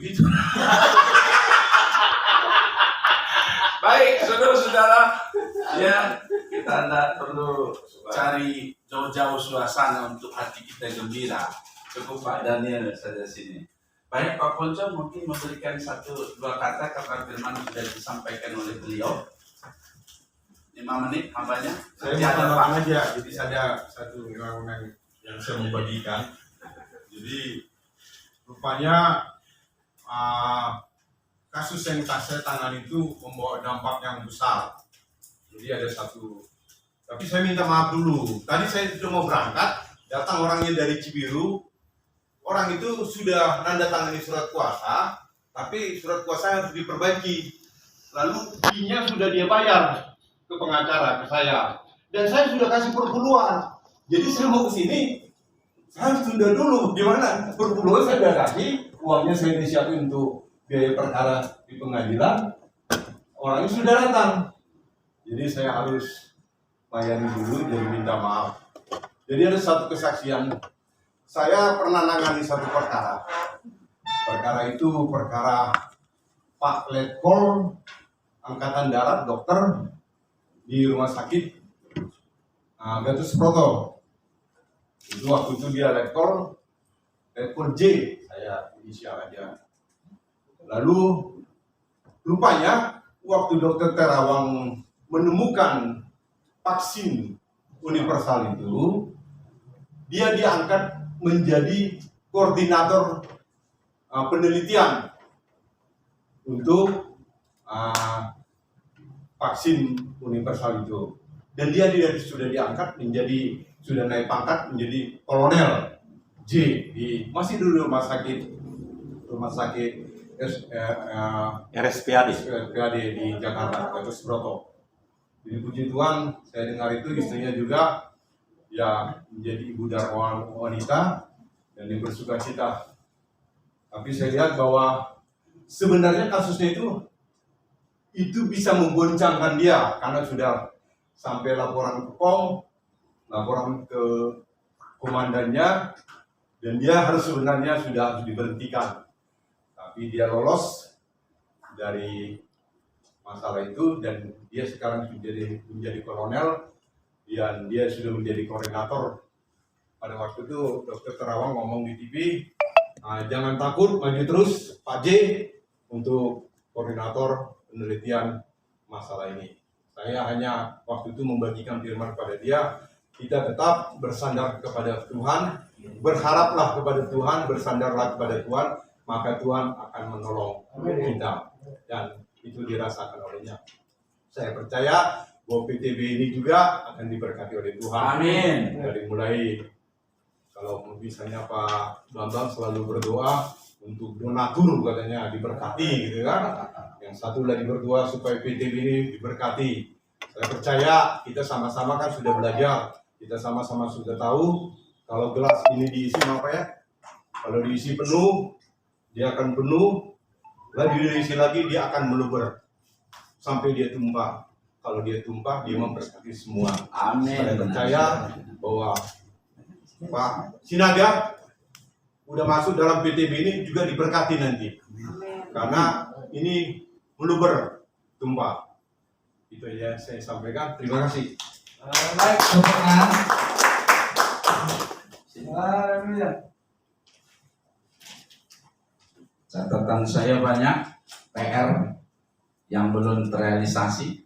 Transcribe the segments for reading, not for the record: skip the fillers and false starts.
begitu. Baik, saudara-saudara, ya kita tidak perlu cari jauh-jauh suasana untuk hati kita gembira. Cukup Pak Daniel saja sini. Baik, Pak Ponco mungkin memberikan 1-2 kata karena firman sudah disampaikan oleh beliau. 5 menit hambanya. Saya mau tambahkan aja, jadi ada satu undang-undang yang saya mau bagikan. Jadi rupanya kasus yang saya tangani itu membawa dampak yang besar. Jadi ada satu, tapi saya minta maaf dulu. Tadi saya sudah mau berangkat, datang orangnya dari Cibiru. Orang itu sudah nanda tangani surat kuasa, tapi surat kuasa harus diperbaiki. Lalu fee-nya sudah dia bayar ke pengacara, ke saya. Dan saya sudah kasih perpuluhan. Jadi saya mau ke sini, saya harus tunda dulu. Gimana? Perpuluhan saya sudah kasih, uangnya saya disiapin untuk biaya perkara di pengadilan. Orangnya sudah datang. Jadi saya harus layani dulu, jadi minta maaf. Jadi ada satu kesaksian. Saya pernah nangani satu perkara. Perkara itu perkara Pak Letkol Angkatan Darat, dokter di rumah sakit Gatot Subroto. Itu waktu itu dia Letkol J, saya inisial aja. Lalu rupanya waktu dokter Terawang menemukan vaksin universal itu, dia diangkat menjadi koordinator penelitian untuk vaksin universal itu. Dan dia sudah diangkat menjadi, sudah naik pangkat menjadi kolonel J di masih dulu rumah sakit RSPAD di Jakarta, Gatot Subroto. Jadi puji Tuhan, saya dengar itu istrinya juga ya menjadi ibu darmawan wanita dan yang bersuka cita. Tapi saya lihat bahwa sebenarnya kasusnya itu bisa menggoncangkan dia karena sudah sampai laporan ke POM, laporan ke komandannya, dan dia sebenarnya sudah harus diberhentikan. Tapi dia lolos dari masalah itu dan dia sekarang menjadi kolonel dan dia sudah menjadi koordinator. Pada waktu itu dokter Terawang ngomong di TV, jangan takut, maju terus Pak J untuk koordinator penelitian masalah ini. Saya hanya waktu itu membagikan firman kepada dia, kita tetap bersandar kepada Tuhan, berharaplah kepada Tuhan, bersandarlah kepada Tuhan, maka Tuhan akan menolong kita. Dan itu dirasakan olehnya. Saya percaya bahwa PTB ini juga akan diberkati oleh Tuhan. Amin. Dari mulai, kalau misalnya Pak Bambang selalu berdoa untuk donatur katanya diberkati gitu kan. Yang satu lagi berdoa supaya PTB ini diberkati. Saya percaya kita sama-sama kan sudah belajar, kita sama-sama sudah tahu kalau gelas ini diisi apa ya? Kalau diisi penuh, dia akan penuh. Lalu diisi lagi dia akan meluber sampai dia tumpah. Kalau dia tumpah, dia memberkati semua. Amin. Saya percaya bahwa Pak Sinaga udah masuk dalam PTB ini juga diberkati nanti. Karena ini meluber, tumpah. Itu aja saya sampaikan. Terima kasih. Baik, teman-teman. Catatan saya banyak PR yang belum terrealisasi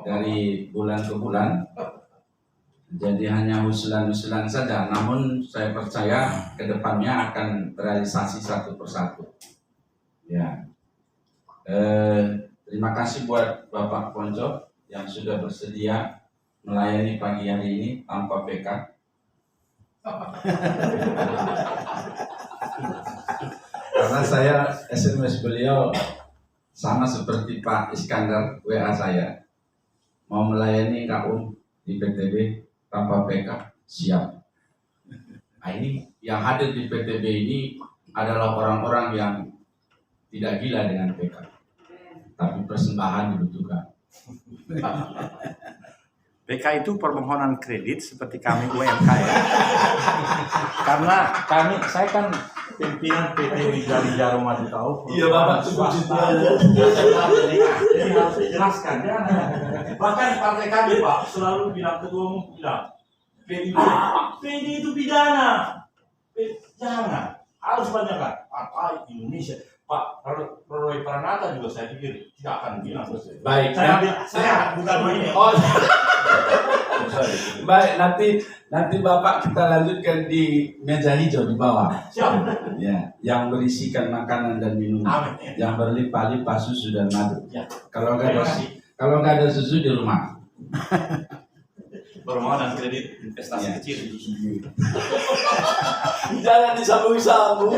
dari bulan ke bulan. Jadi hanya usulan-usulan saja, namun saya percaya kedepannya akan terrealisasi satu persatu. Ya, terima kasih buat Bapak Ponco yang sudah bersedia melayani pagi hari ini tanpa PK. Karena saya SMS beliau sama seperti Pak Iskandar WA saya, mau melayani KUM di PTB tanpa PK, siap. Nah ini yang hadir di PTB ini adalah orang-orang yang tidak gila dengan PK, tapi persembahan dibutuhkan. PK itu permohonan kredit seperti kami UMKM. Karena saya kan pimpinan PT Wijaya Jarum Maju Tahu. Iya Bapak cukup situ aja. Jadi harus dijelaskan ya. Bahkan partai kami Pak selalu bilang, ketua umum bilang, PD itu pidana. Jangan, harus banyakkan partai Indonesia. Pak Roy Pranata juga saya pikir tidak akan bilang. Baik. Saya bukan ini. Oh. Baik, nanti Bapak kita lanjutkan di meja hijau di bawah. Siap. Ya, yang berisikan makanan dan minuman. Amin. Yang berlimpah-limpah susu dan madu. Ya. Kalau Terima kasih. nggak ada susu di rumah. Permohonan kredit investasi Ya. kecil. Jangan disambung-sambung.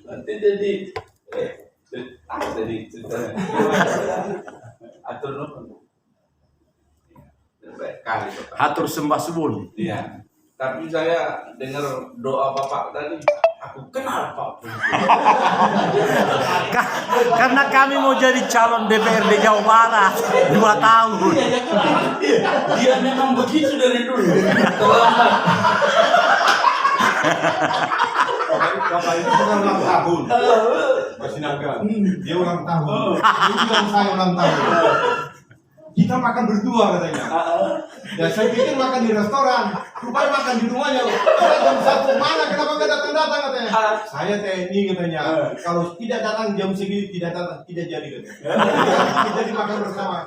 Nanti jadi atur nuhun. Baik kali Bapak. Hatur sembah suwun. Iya. Tapi saya dengar doa Bapak tadi, aku kenal Pak. Karena kami mau jadi calon DPRD Jawa Barat 2 tahun. Dia memang begitu dari dulu. Terlambat. Bapak itu bukan ulang tahun. Masih naga. Dia ulang tahun. Dia bilang saya ulang tahun. Kita makan berdua katanya. Ya saya pikir makan di restoran, rupanya makan di rumahnya. Kita jam 1 mana? Kenapa nggak datang katanya? Saya TNI katanya. Kalau tidak datang jam segini tidak datang, tidak jadi katanya. Kita dimakan bersama.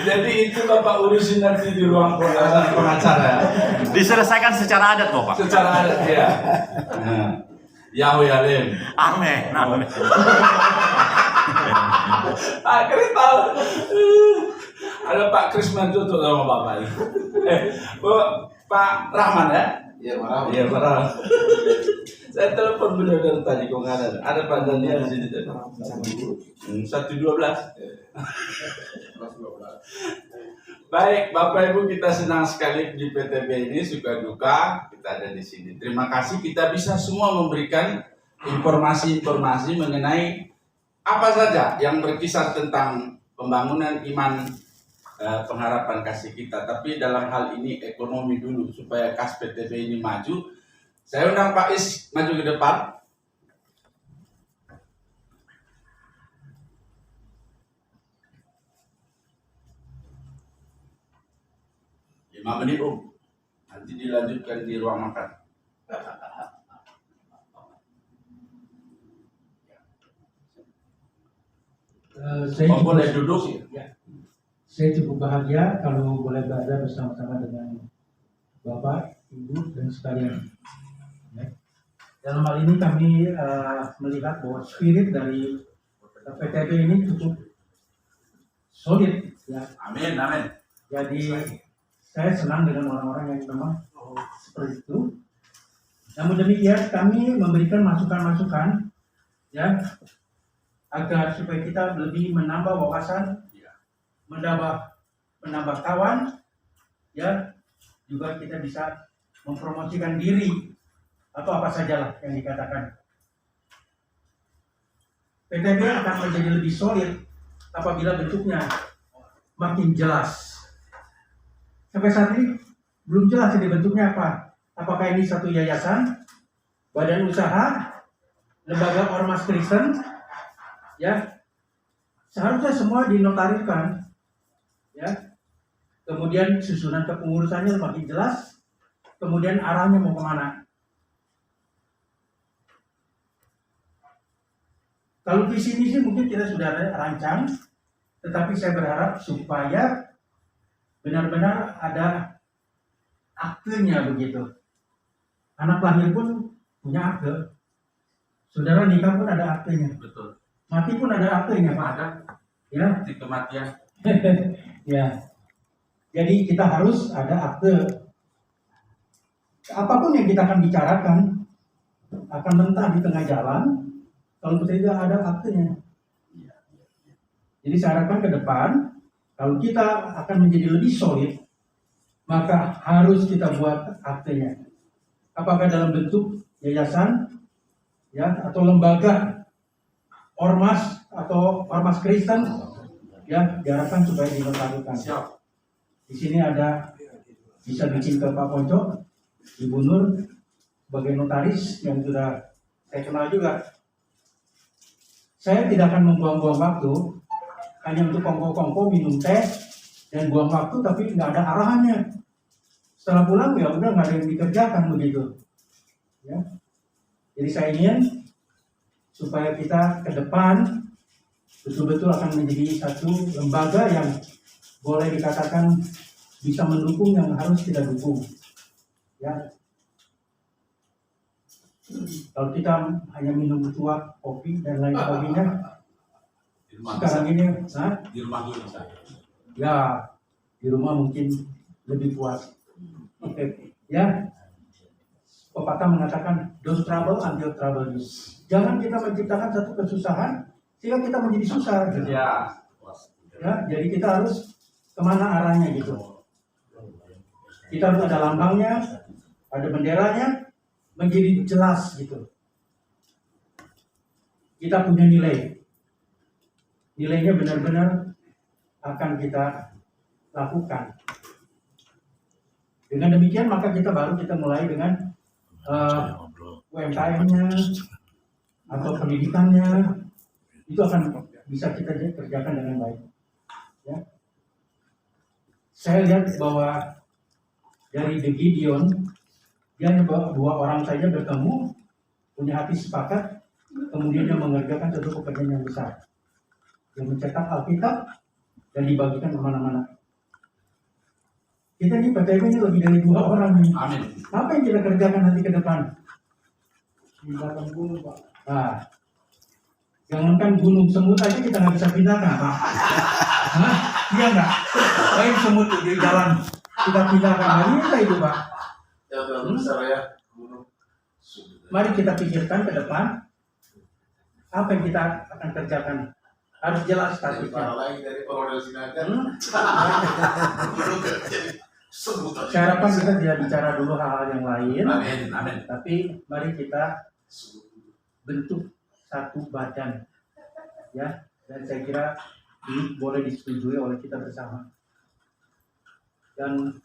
Jadi itu Bapak urusin nanti di ruang pengacara. Diselesaikan secara adat loh Pak. Secara adat ya. Yahweh Alim. Amin. Amin. Akhirnya tahu. Ada Pak Krismanto tuh sama Bapak ini. Pak Rahman ya? Iya Pak Rahman. Iya Pak Rahman. Saya telepon beliau dari tadi kok nggak ada. Ada Pak Daniel di sini. 112. Baik, Bapak Ibu kita senang sekali di PTB ini suka duka kita ada di sini. Terima kasih kita bisa semua memberikan informasi-informasi mengenai apa saja yang berkisar tentang pembangunan iman pengharapan kasih kita. Tapi dalam hal ini ekonomi dulu supaya kas PTB ini maju. Saya undang Pak Is maju ke depan. Menit nanti dilanjutkan di ruang makan. Saya boleh duduk. Ya. Saya cukup bahagia kalau boleh berada bersama-sama dengan Bapak, Ibu, dan sekalian. Ya. Dalam hal ini kami melihat bahwa spirit dari PTB ini cukup solid. Ya. Amin, amin. Jadi saya senang dengan orang-orang yang memang seperti itu. Namun demikian kami memberikan masukan-masukan ya agar supaya kita lebih menambah wawasan, menambah kawan, ya juga kita bisa mempromosikan diri atau apa sajalah yang dikatakan. PTB akan menjadi lebih solid apabila bentuknya makin jelas. Sampai saat ini belum jelas ini bentuknya apa. Apakah ini satu yayasan, badan usaha, lembaga ormas Kristen, ya seharusnya semua dinotariskan, ya. Kemudian susunan kepengurusannya makin jelas, kemudian arahnya mau kemana. Kalau visi misi mungkin kita sudah rancang, tetapi saya berharap supaya benar-benar ada aktenya begitu. Anak lahir pun punya akte. Saudara nikah pun ada aktenya. Betul. Mati pun ada aktenya, Pak. Ada. Ya. Di kematian. Ya. Jadi kita harus ada akte. Apapun yang kita akan bicarakan akan mentah di tengah jalan kalau tidak ada aktenya. Jadi saya harapkan ke depan kalau kita akan menjadi lebih solid, maka harus kita buat aktenya. Apakah dalam bentuk yayasan, ya, atau lembaga, ormas atau ormas Kristen, ya diharapkan supaya dilestarikan. Siap. Di sini ada bisa bikin ke Pak Ponco, Ibu Nur sebagai notaris yang sudah saya kenal juga. Saya tidak akan membuang-buang waktu hanya untuk kongko-kongko minum teh dan buang waktu tapi nggak ada arahannya. Setelah pulang ya udah nggak ada yang dikerjakan begitu. Ya. Jadi saya ingin supaya kita ke depan betul-betul akan menjadi satu lembaga yang boleh dikatakan bisa mendukung yang harus kita dukung. Ya. Kalau kita hanya minum tuak, kopi dan lain sebagainya, Di rumah sekarang ini, di rumah dulu saya. ya di rumah mungkin lebih puas. Ya, pepatah mengatakan don't trouble until trouble you. Jangan kita menciptakan satu kesusahan sehingga kita menjadi susah. Gitu. Ya. Ya, jadi kita harus kemana arahnya gitu. Kita harus ada lambangnya, ada benderanya, menjadi jelas gitu. Kita punya nilai. Nilainya benar-benar akan kita lakukan. Dengan demikian maka kita mulai dengan UMKM-nya atau pendidikannya, itu akan bisa kita kerjakan dengan baik. Ya. Saya lihat bahwa dari The Gideon, dia hanya dua orang saja bertemu, punya hati sepakat, kemudian dia mengerjakan satu pekerjaan yang besar. Dia mencetak Alkitab dan dibagikan kemana-mana. Kita ini PTB ini lebih dari 2 orang nih. Amin. Apa yang kita kerjakan nanti ke depan? Pindahkan gunung, Pak. Nah, jangankan gunung, semut aja kita nggak bisa pindahkan, Pak. Hah? Iya nggak? Baik semut di jalan kita pindahkan, nggak bisa itu, Pak. Ya udah besar ya. Mari kita pikirkan ke depan apa yang kita akan kerjakan. Harus jelas statusnya. lagi dari Polres Sinaga. Saya harapkan kita tidak bicara dulu hal-hal yang lain, Amin, amin. tapi mari kita bentuk satu badan, ya. Dan saya kira ini boleh disetujui oleh kita bersama. Dan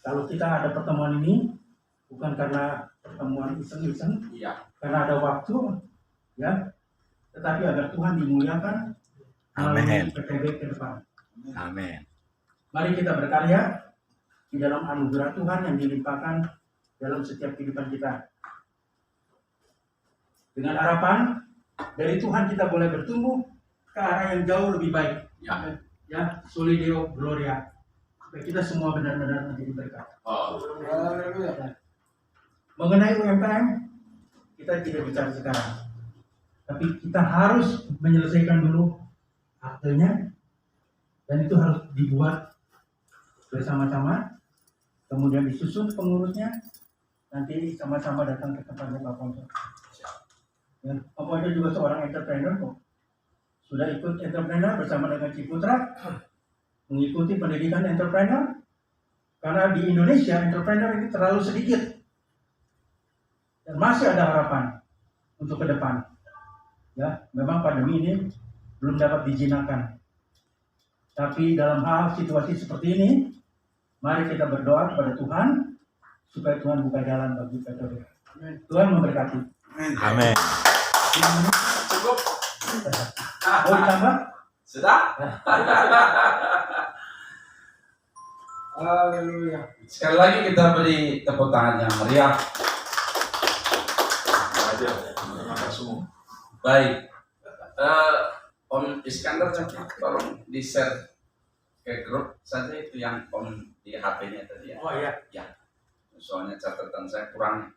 kalau kita ada pertemuan ini bukan karena pertemuan iseng-iseng, Iya. karena ada waktu, ya, tetapi agar Tuhan dimuliakan Amin. melalui PTB ke depan. Amin. Mari kita berkarya di dalam anugerah Tuhan yang dilimpahkan dalam setiap kehidupan kita. Dengan harapan dari Tuhan kita boleh bertumbuh ke arah yang jauh lebih baik. Ya. Ya, Soli Deo Gloria. Supaya kita semua benar-benar menjadi berkat. Oh. Mengenai UMKM, kita tidak bicara sekarang. Tapi kita harus menyelesaikan dulu aktenya, dan itu harus dibuat bersama-sama, kemudian disusun pengurusnya, nanti sama-sama datang ke tempatnya Pak Ponco. Ya, Pak Ponco juga seorang entrepreneur kok. Sudah ikut entrepreneur bersama dengan Ciputra, mengikuti pendidikan entrepreneur, karena di Indonesia entrepreneur ini terlalu sedikit. Dan masih ada harapan untuk ke depan. Ya, memang pandemi ini belum dapat dijinakan. Tapi dalam hal situasi seperti ini, mari kita berdoa kepada Tuhan supaya Tuhan buka jalan bagi PTB. Tuhan memberkati. Amin. Cukup. Mau ditambah? Sudah? Haleluya. Sekali lagi kita beri tepuk tangan yang meriah. Baik. Om Iskandar tolong di-share ke grup saja itu yang Om di HP-nya tadi ya. Oh iya. Ya. Soalnya catatan saya kurang.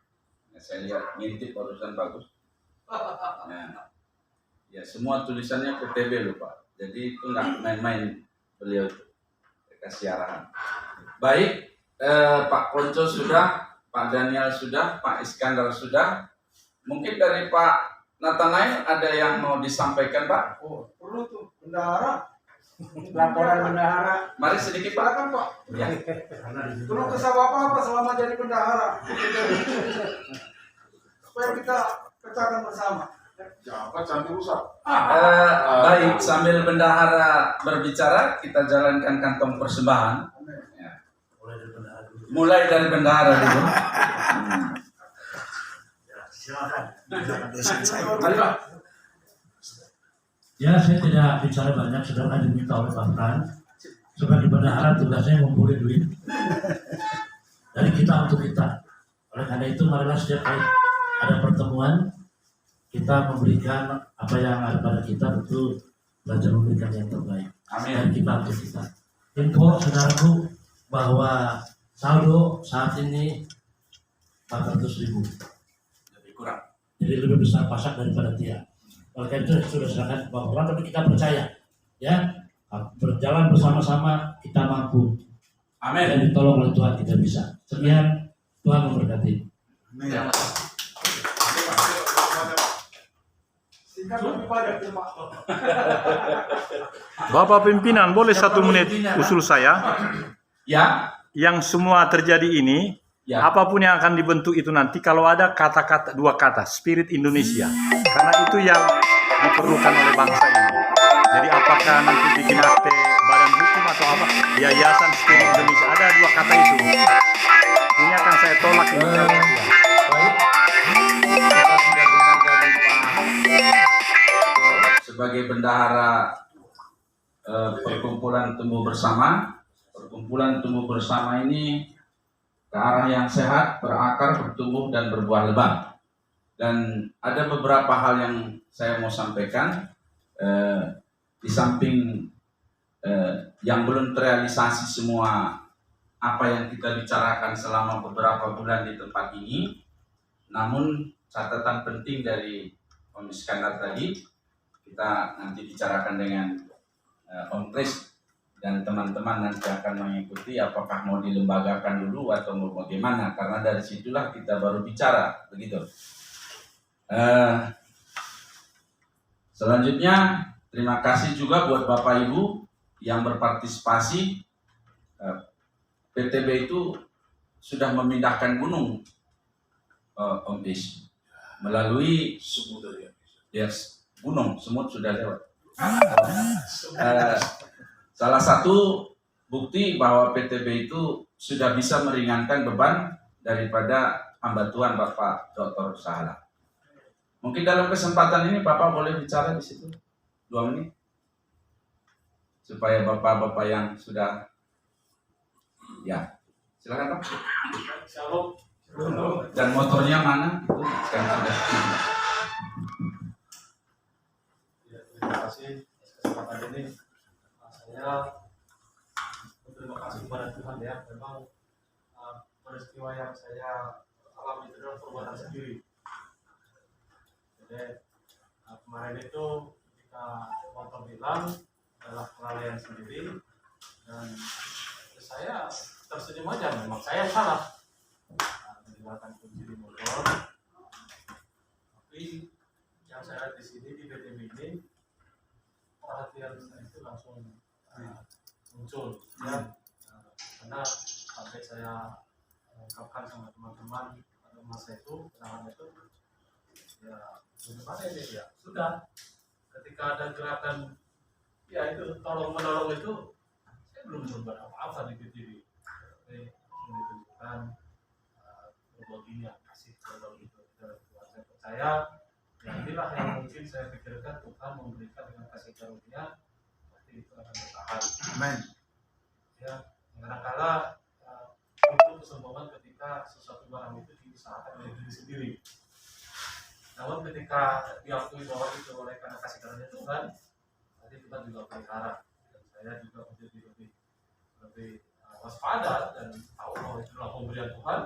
Saya lihat ngintip barusan bagus. Nah, ya semua tulisannya PTB loh Pak. Jadi itu nggak main-main beliau kasih arahan. Baik, Pak Ponco sudah, Pak Daniel sudah, Pak Iskandar sudah. Mungkin dari Pak Nathanael ada yang mau disampaikan Pak? Oh, perlu tuh bendahara. Laporan bendahara. Mari sedikit Pak. Silakan Pak. Ya. Perlu kesal apa selama jadi bendahara. Supaya kita kerjakan bersama. Jabat cantik rusak. Baik, sambil bendahara berbicara, kita jalankan kantong persembahan. Ya. Mulai dari bendahara dulu. Mari Pak. Ya, saya tidak bicara banyak, saudara diminta oleh Pak Fran. Sebagai bendahara tugasnya mengumpulkan duit dari kita untuk kita. Oleh karena itu, marilah setiap kali ada pertemuan, kita memberikan apa yang ada pada kita, tentu belajar memberikan yang terbaik. Amin. Dan kita untuk kita. Info, saudaraku, bahwa saldo saat ini 400.000. Lebih kurang. Jadi lebih besar pasak daripada tiang. Oleh karena itu sudah serahkan ke Bapak Fran, tapi kita percaya, ya, berjalan bersama-sama kita mampu. Amin. Dan ditolong oleh Tuhan kita bisa. Sekian, Tuhan memberkati. Ya. Singkat lebih padat ya Pak. Bapak pimpinan, boleh 1 menit usul saya? Ya. Yang semua terjadi ini, Ya. apapun yang akan dibentuk itu nanti, kalau ada kata-kata, 2 kata, spirit Indonesia. Karena itu yang diperlukan oleh bangsa ini. Jadi apakah nanti bikin akte badan hukum atau apa, yayasan spirit Indonesia, ada 2 kata itu. Ini akan saya tolak ini. Baik. Kita sudah dengar dari Pak sebagai bendahara perkumpulan tumbuh bersama. Perkumpulan tumbuh bersama ini ke arah yang sehat, berakar, bertumbuh dan berbuah lebat. Dan ada beberapa hal yang saya mau sampaikan di samping yang belum terrealisasi semua apa yang kita bicarakan selama beberapa bulan di tempat ini. Namun catatan penting dari Om Iskandar tadi, kita nanti bicarakan dengan Om Kris dan teman-teman nanti akan mengikuti apakah mau dilembagakan dulu atau mau bagaimana, karena dari situlah kita baru bicara, begitu. Selanjutnya terima kasih juga buat Bapak Ibu yang berpartisipasi. PTB itu sudah memindahkan gunung, Om Is, melalui yes, gunung, semut sudah lewat. Salah satu bukti bahwa PTB itu sudah bisa meringankan beban daripada hamba Tuhan Bapak Dr. Sahala. Mungkin dalam kesempatan ini Bapak boleh bicara di situ 2 menit, supaya bapak-bapak yang sudah, ya, silakan Pak. Shalom. Dan motornya mana? Itu kan sudah. Ya, terima kasih atas kesempatan ini. Saya berterima kasih kepada Tuhan ya. Memang peristiwa yang saya alami itu adalah perbuatan sendiri. Jadi kemarin itu ketika motor bilang adalah kelalaian sendiri, dan saya tersenyum aja. Memang saya salah meninggalkan kunci di motor. Tapi yang saya lihat di sini di BTB ini, perhatian saya itu langsung muncul ya. Karena sampai saya mengungkapkan sama teman-teman pada masa itu, kenangan itu, ya bagaimana ini ya, sudah ketika ada gerakan ya itu tolong menolong itu, saya belum berbuat apa-apa di BTB. Tapi menunjukkan berbaginya, kasih berbagi itu. Saya percaya ya inilah yang mungkin saya pikirkan Tuhan memberikan dengan kasih karunia, pasti itu akan bertahan. Amin. Ya, kadang-kala itu kesombongan ketika sesuatu barang itu diusahakan oleh diri sendiri. Namun ketika diakui bahwa itu oleh karena kasih karunia Tuhan, nanti Tuhan juga pelihara, dan saya juga menjadi lebih waspada dan tahu bahwa itu adalah pemberian Tuhan,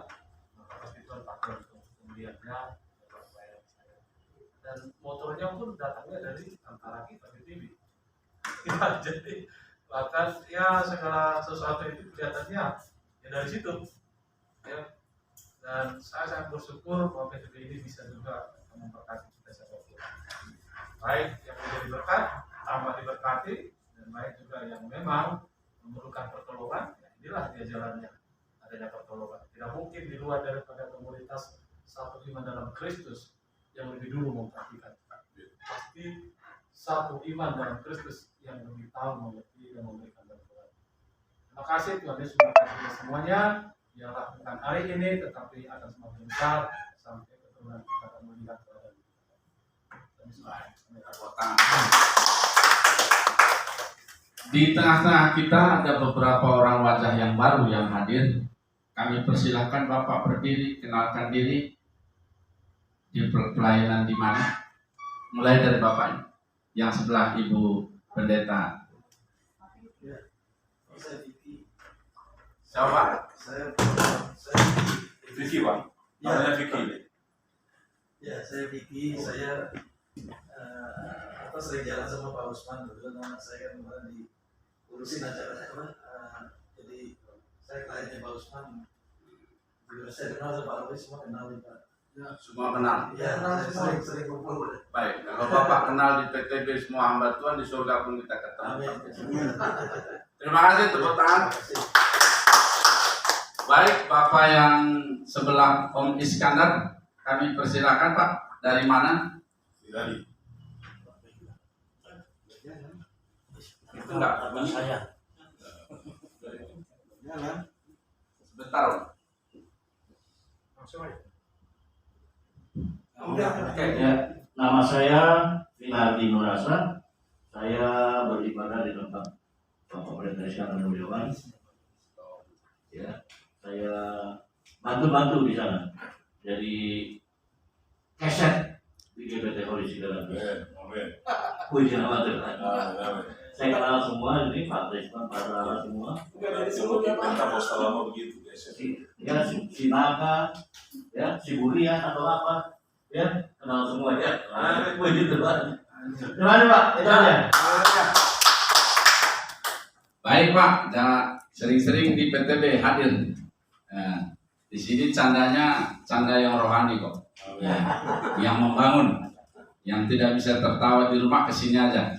maka pasti Tuhan pakai untuk pemberiannya kepada saya. Dan motornya pun datangnya dari antara kita di TV. Ya, jadi bahkan ya segala sesuatu itu kelihatannya ya dari situ. Ya. Dan saya sangat bersyukur bahwa PTB ini bisa juga memberkati kita siapapun. Baik yang menjadi berkat, tambah diberkati, dan baik juga yang memang memerlukan pertolongan. Ya inilah dia jalannya, adanya pertolongan. Tidak mungkin di luar daripada komunitas satu iman dalam Kristus yang lebih dulu memperhatikan kita. pasti satu iman dalam Kristus yang lebih tahu, mengerti, dan memberikan bantuan. Terima kasih Tuhan Yesus sudah kasih kita semuanya. Biarlah bukan hari ini, tetapi akan semakin besar sampai keturunan kita akan melihat keadaan kita. Di tengah-tengah kita ada beberapa orang wajah yang baru yang hadir. Kami persilahkan Bapak berdiri, kenalkan diri di pelayanan di mana. Mulai dari Bapak yang sebelah Ibu Pendeta. Siapa? Saya Vicky, Pak. Namanya Vicky. Ya, saya Vicky. Saya sering jalan sama Pak Usman. Kebetulan anak saya kan kemarin diurusin acaranya apa? Jadi saya kliennya Pak Usman. Saya kenal sama Pak Roy, semua kenal nih Pak. Ya, semua kenal. Ya, sering kumpul. Baik, kalau Bapak kenal di PTB semua hamba Tuhan, di surga pun kita ketemu. Amin. Terima kasih, tepuk tangan. Baik, Bapak yang sebelah Om Iskandar, kami persilakan Pak. Dari mana? Dari Itu enggak? Saya. Sebentar, Om. Oke, Ya, nama saya Vinardi Nurasa. Saya beribadah di tempat Bapak Pendeta Iskandar Mulyawan. Ya, saya bantu-bantu di sana. Jadi keset di GBT Holy Spirit. Puji nama Tuhan. Saya kenal semua ini Pak Trisman, Pak Rara semua. Ya, si Naka, ya, si Burian atau apa, ya, kenal semua ya. Puji Tuhan. Terima kasih Pak. Itu aja. baik Pak. Sering-sering di PTB hadir. Nah, di sini candanya canda yang rohani kok. Yang membangun, yang tidak bisa tertawa di rumah kesini aja.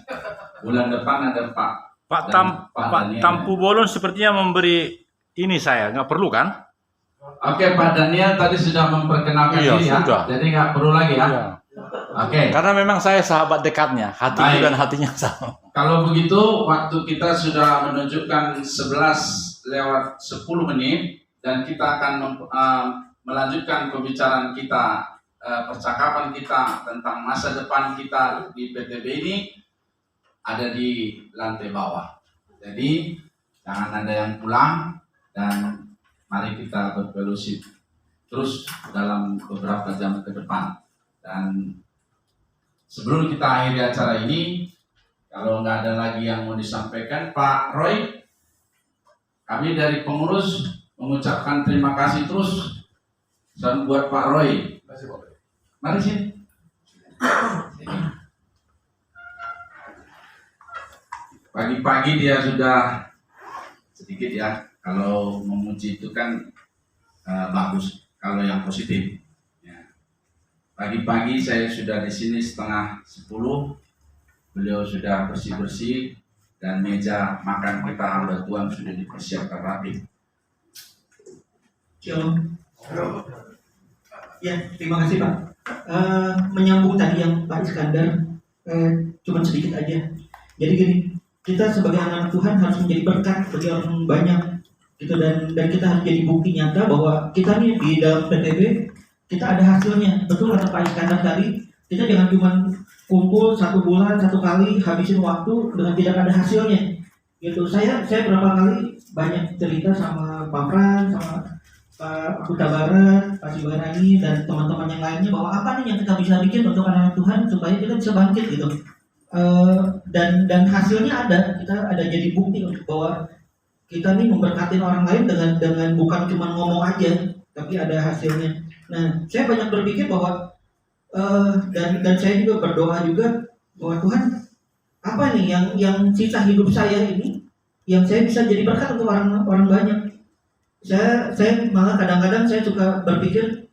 Bulan depan ada Pak Daniel. Tampu Bolon sepertinya memberi ini saya, nggak perlu kan? Oke, Pak Daniel tadi sudah memperkenalkan Iya, diri ya, sudah. jadi nggak perlu lagi ya. Iya. Oke, Karena memang saya sahabat dekatnya, hatiku Baik. dan hatinya sama. kalau begitu waktu kita sudah menunjukkan 11:10 dan kita akan melanjutkan pembicaraan kita, percakapan kita tentang masa depan kita di PTB ini ada di lantai bawah. Jadi jangan ada yang pulang dan mari kita berfellowship terus dalam beberapa jam ke depan. Dan sebelum kita akhiri acara ini, kalau nggak ada lagi yang mau disampaikan, Pak Roy, kami dari pengurus mengucapkan terima kasih terus dan buat Pak Roy. Mari sini. Pagi-pagi dia sudah sedikit ya, kalau memuji itu kan bagus, kalau yang positif. Ya. Pagi-pagi saya sudah di sini 9:30, beliau sudah bersih-bersih dan meja makan kita hamba Tuhan sudah dipersiapkan rapi. Shalom. Ya, terima kasih Pak. Menyambung tadi yang Pak Iskandar, cuma sedikit aja. Jadi gini, kita sebagai anak Tuhan harus menjadi berkat bagi orang banyak, gitu, dan kita harus jadi bukti nyata bahwa kita nih di dalam PTB kita ada hasilnya. Betul kata Pak Iskandar tadi, kita jangan cuma kumpul 1 bulan 1 kali habisin waktu dengan tidak ada hasilnya. Gitu. Saya berapa kali banyak cerita sama Pak Pran, sama Pak Kuta Barat, Pak Sibarani, dan teman-teman yang lainnya bahwa apa nih yang kita bisa bikin untuk anak Tuhan supaya kita bisa bangkit gitu. Dan hasilnya ada, kita ada jadi bukti untuk bahwa kita nih memberkati orang lain dengan bukan cuma ngomong aja, tapi ada hasilnya. Nah, saya banyak berpikir bahwa dan saya juga berdoa juga bahwa Tuhan, apa nih yang sisa hidup saya ini yang saya bisa jadi berkat untuk orang banyak. Saya malah kadang-kadang saya suka berpikir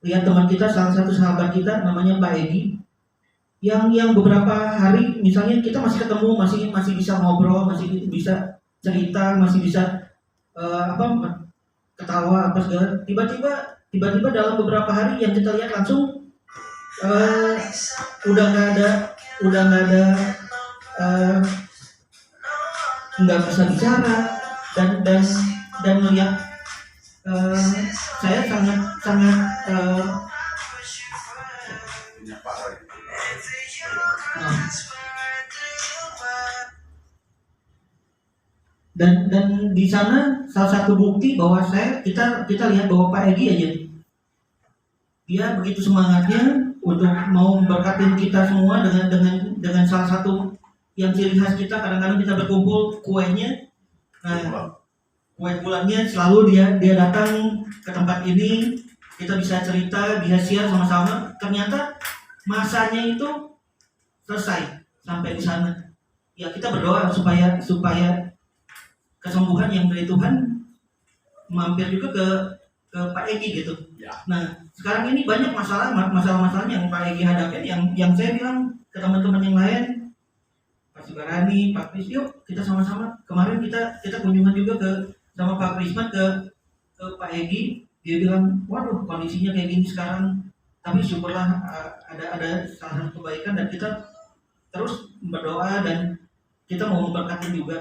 lihat teman kita, salah satu sahabat kita namanya Pak Edi, yang beberapa hari misalnya kita masih ketemu, masih bisa ngobrol, masih bisa cerita, masih bisa ketawa apa segala, tiba-tiba dalam beberapa hari yang kita lihat langsung udah nggak ada nggak bisa bicara dan melihat saya sangat Punya Pak Roy. dan di sana salah satu bukti bahwa kita lihat bahwa Pak Egi aja dia begitu semangatnya untuk mau memberkatin kita semua dengan salah satu yang ciri khas kita. Kadang-kadang kita berkumpul kuenya, nah kue bulannya selalu dia datang ke tempat ini, kita bisa cerita, bisa share sama-sama. Ternyata masanya itu selesai sampai di sana. Ya kita berdoa supaya kesembuhan yang dari Tuhan mampir juga ke Pak Egi gitu. Ya. Nah sekarang ini banyak masalah yang Pak Egi hadapin, yang saya bilang ke teman-teman yang lain, Pak Sugarani, Pak Kris, yuk kita sama-sama. Kemarin kita kunjungan juga sama Pak Krisman ke Pak Egi. Dia bilang, waduh kondisinya kayak gini sekarang, tapi syukurlah ada salah satu kebaikan, dan kita terus berdoa dan kita mau memberkati juga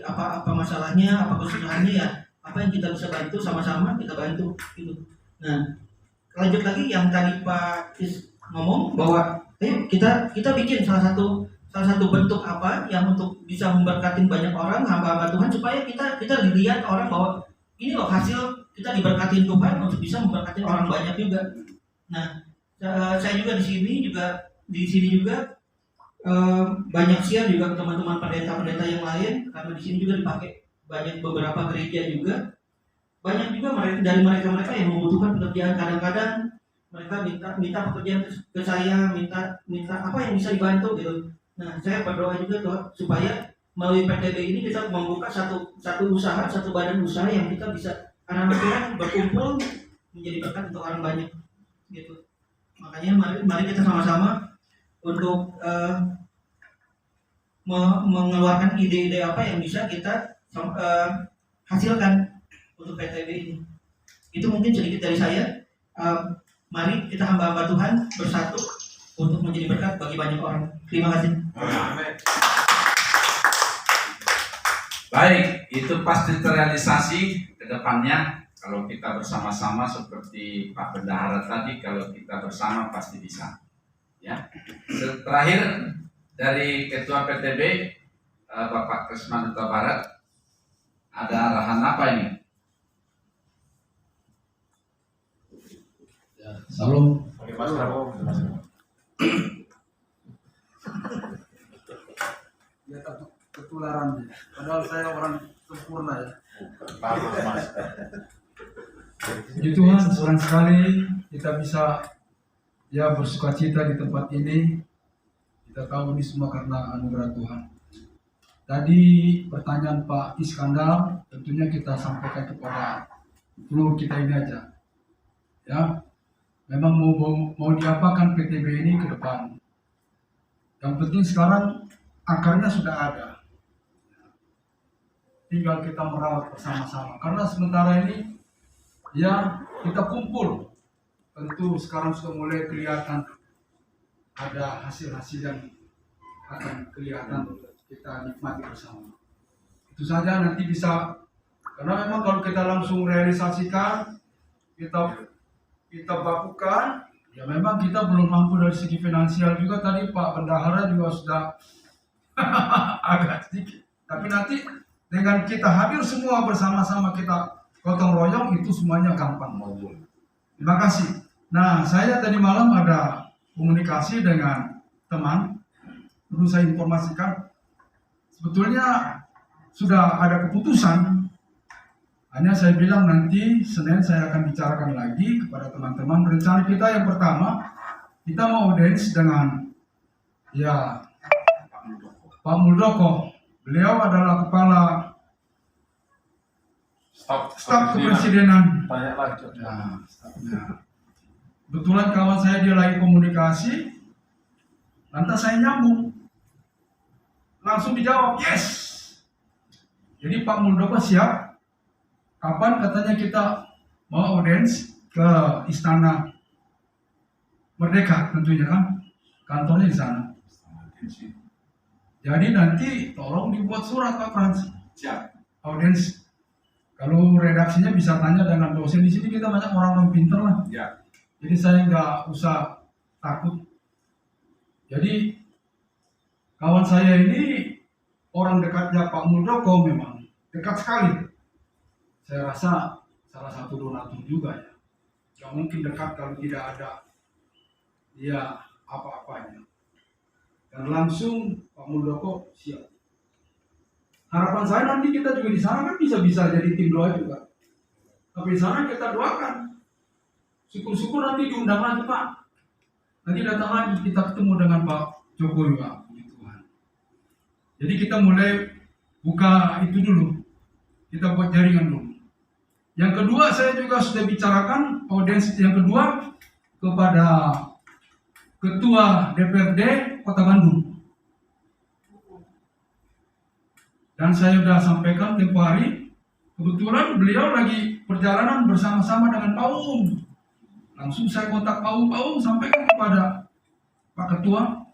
apa masalahnya, apa kesulitannya, ya apa yang kita bisa bantu sama-sama kita bantu gitu. Nah lanjut lagi yang tadi Pak Kris ngomong bahwa ayo kita bikin salah satu bentuk apa yang untuk bisa memberkati banyak orang, hamba-hamba Tuhan, supaya kita dilihat orang bahwa ini loh hasil kita diberkatin Tuhan untuk bisa memberkati orang banyak juga. Nah saya juga di sini juga banyak share juga ke teman-teman pendeta-pendeta yang lain, karena di sini juga dipakai banyak beberapa gereja juga. Banyak juga dari mereka yang membutuhkan pekerjaan. Kadang-kadang mereka minta pekerjaan ke saya, minta apa yang bisa dibantu gitu. Nah saya berdoa juga tuh supaya melalui PTB ini kita membuka satu usaha, satu badan usaha yang kita bisa anak-anak Tuhan berkumpul menjadi berkat untuk orang banyak gitu. Makanya mari kita sama-sama untuk mengeluarkan ide-ide apa yang bisa kita hasilkan untuk PTB ini. Itu mungkin sedikit dari saya. Mari kita hamba-hamba Tuhan bersatu untuk menjadi berkat bagi banyak orang. Terima kasih. Amin. Baik, itu pasti terrealisasi ke depannya kalau kita bersama-sama seperti Pak Bendahara tadi. Kalau kita bersama pasti bisa. Ya. Terakhir dari Ketua PTB Bapak Krisman Duta Barat, ada arahan apa ini? Salam. Pakai masker. Ya takut ketularan. Padahal saya orang sempurna ya. Puji Tuhan, senang sekali kita bisa ya bersukacita di tempat ini. Kita tahu ini semua karena anugerah Tuhan. Tadi pertanyaan Pak Iskandar tentunya kita sampaikan kepada seluruh kita ini aja. Ya, memang mau diapakan PTB ini ke depan. Yang penting sekarang akarnya sudah ada. Tinggal kita merawat bersama-sama. Karena sementara ini ya kita kumpul. Tentu sekarang sudah mulai kelihatan ada hasil-hasil yang akan kelihatan kita nikmati bersama. Itu saja, nanti bisa, karena memang kalau kita langsung realisasikan, kita bakukan, ya memang kita belum mampu dari segi finansial juga. Tadi Pak Bendahara juga sudah agak sedikit. Tapi nanti dengan kita hadir semua bersama-sama, kita gotong royong, itu semuanya gampang. Terima kasih. Nah, saya tadi malam ada komunikasi dengan teman, perlu saya informasikan, sebetulnya sudah ada keputusan. Hanya saya bilang nanti Senin saya akan bicarakan lagi kepada teman-teman. Rencana kita yang pertama, kita mau audiens dengan ya Pak Muldoko. Beliau adalah kepala staf kepresidenan. Banyak lagi. Nah, stafnya. Kebetulan kawan saya dia lagi komunikasi, lantas saya nyambung, langsung dijawab yes. Jadi Pak Muldoko siap. Kapan katanya kita mau audiens ke istana Merdeka tentunya kan, kantornya di sana. Jadi nanti tolong dibuat surat Pak Frans. Siap. Audiens. Kalau redaksinya bisa tanya dengan dosen di sini, kita banyak orang pinter lah. Ya. Jadi saya nggak usah takut. Jadi kawan saya ini orang dekatnya Pak Muldoko, memang dekat sekali. Saya rasa salah satu donatur juga ya. Gak mungkin dekat kalau tidak ada dia apa-apanya. Dan langsung Pak Muldoko siap. Harapan saya nanti kita juga di sana kan bisa jadi tim doa juga. Tapi di sana kita doakan. Syukur-syukur nanti diundang lagi Pak. Nanti datang lagi kita ketemu dengan Pak Jokowi Pak. Puji Tuhan. Jadi kita mulai buka itu dulu. Kita buat jaringan dulu. Yang kedua saya juga sudah bicarakan audiens yang kedua kepada Ketua DPRD Kota Bandung. Dan saya sudah sampaikan tempo hari, kebetulan beliau lagi perjalanan bersama-sama dengan Pak Umum. Langsung saya kontak Pak Umum sampaikan kepada Pak Ketua,